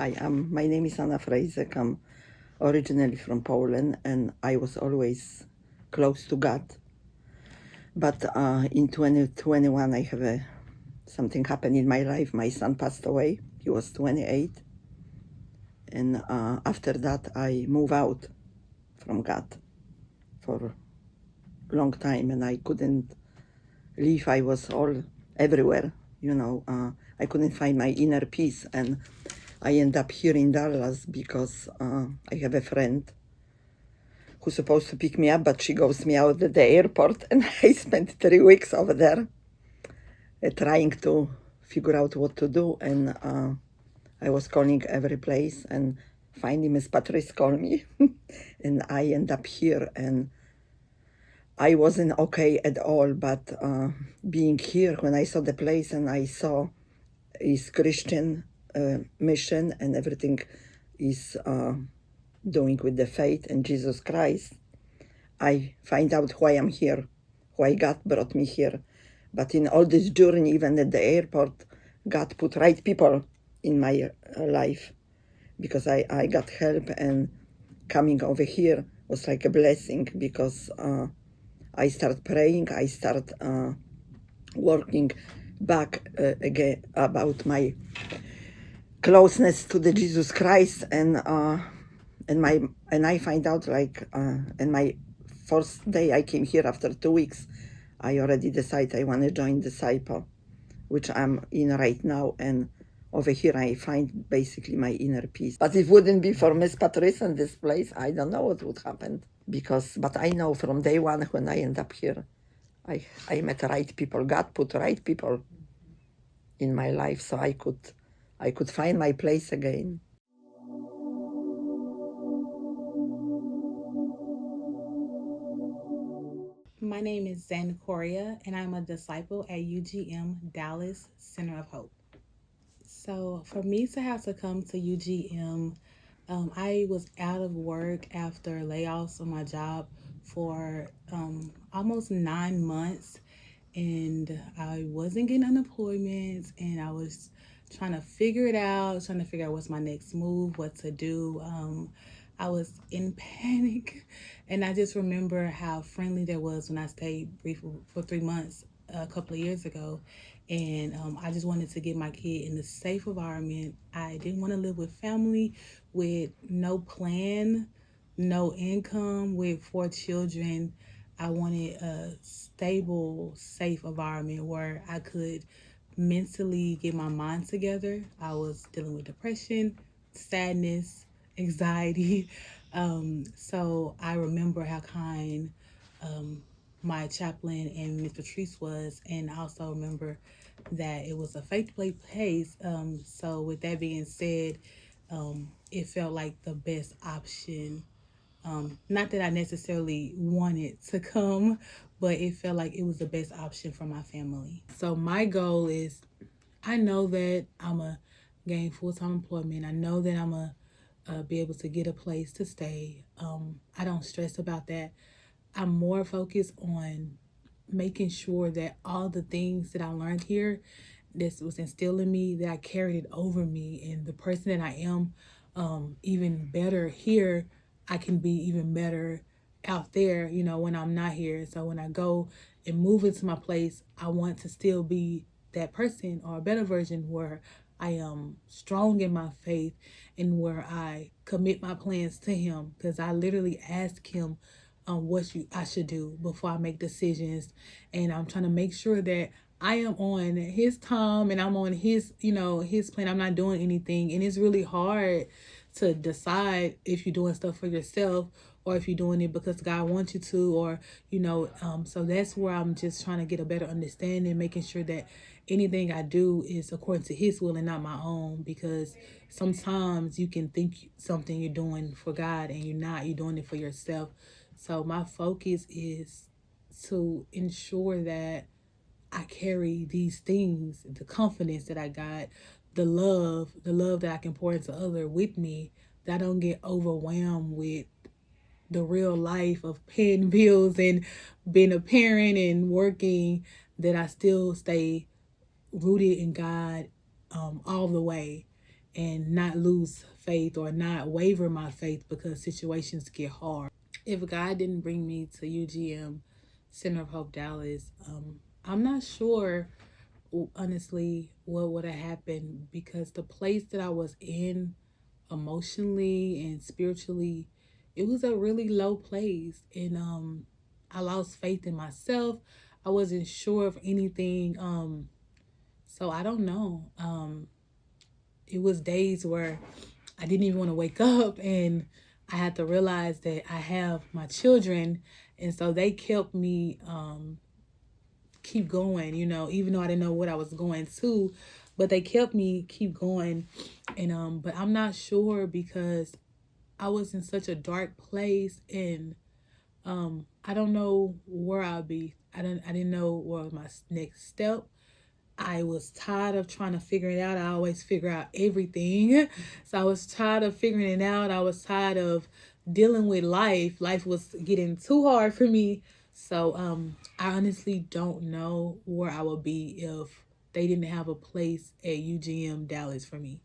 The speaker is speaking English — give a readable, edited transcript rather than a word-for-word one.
Hi, my name is Anna Frejzek. I'm originally from Poland, and I was always close to God. But in 2021, I have something happened in my life. My son passed away. He was 28. And after that, I moved out from God for a long time, and I couldn't leave. I was all everywhere, I couldn't find my inner peace, and I end up here in Dallas because I have a friend who's supposed to pick me up, but she goes me out at the airport, and I spent 3 weeks over there trying to figure out what to do. And I was calling every place, and finally Miss Patrice called me, and I end up here, and I wasn't okay at all. But being here, when I saw the place and I saw is Christian mission and everything is doing with the faith and Jesus Christ, I find out why I'm here, why God brought me here. But in all this journey, even at the airport, God put right people in my life, because I got help, and coming over here was like a blessing, because I start praying, I start working back again about my closeness to the Jesus Christ, and I find out, like, and my first day I came here after 2 weeks, I already decided I want to join Disciple, which I'm in right now, and over here I find basically my inner peace. But if it wouldn't be for Miss Patrice and this place, I don't know what would happen, but I know from day one when I end up here, I met right people. God put right people in my life, so I could find my place again. My name is Zancoria, and I'm a disciple at UGM Dallas Center of Hope. So, for me to have to come to UGM, I was out of work after layoffs on my job for almost 9 months, and I wasn't getting unemployment, and I was trying to figure it out, trying to figure out what's my next move, what to do. I was in panic, and I just remember how friendly there was when I stayed brief for 3 months a couple of years ago. And I just wanted to get my kid in a safe environment. I didn't want to live with family with no plan, no income, with 4 children. I wanted a stable, safe environment where I could mentally get my mind together. I was dealing with depression, sadness, anxiety. So I remember how kind my chaplain and Miss Patrice was, and I also remember that it was a faith-based place. So with that being said, it felt like the best option. Not that I necessarily wanted to come, but it felt like it was the best option for my family. So my goal is, I know that I'm a gain full-time employment. I know that I'm a be able to get a place to stay. I don't stress about that. I'm more focused on making sure that all the things that I learned here, this was instilled in me, that I carried it over me, and the person that I am, even better here, I can be even better out there, when I'm not here. So when I go and move into my place, I want to still be that person, or a better version, where I am strong in my faith, and where I commit my plans to Him, because I literally ask Him what I should do before I make decisions, and I'm trying to make sure that I am on His time and I'm on His plan. I'm not doing anything, and it's really hard to decide if you're doing stuff for yourself, or if you're doing it because God wants you to, or so that's where I'm just trying to get a better understanding, making sure that anything I do is according to His will and not my own, because sometimes you can think something you're doing for God and you're not, you're doing it for yourself. So my focus is to ensure that I carry these things, the confidence that I got, the love that I can pour into other with me, that I don't get overwhelmed with the real life of paying bills and being a parent and working, that I still stay rooted in God all the way. and not lose faith or not waver my faith because situations get hard. If God didn't bring me to UGM Center of Hope Dallas, I'm not sure honestly what would have happened, because the place that I was in emotionally and spiritually, it was a really low place, and I lost faith in myself. I wasn't sure of anything. So I don't know. It was days where I didn't even want to wake up, and I had to realize that I have my children, and so they kept me keep going, even though I didn't know what I was going to, but they kept me keep going. And but I'm not sure, because I was in such a dark place, and I don't know where I'll be. I didn't know what was my next step. I was tired of trying to figure it out. I always figure out everything. So I was tired of figuring it out. I was tired of dealing with life. Life was getting too hard for me. So I honestly don't know where I would be if they didn't have a place at UGM Dallas for me.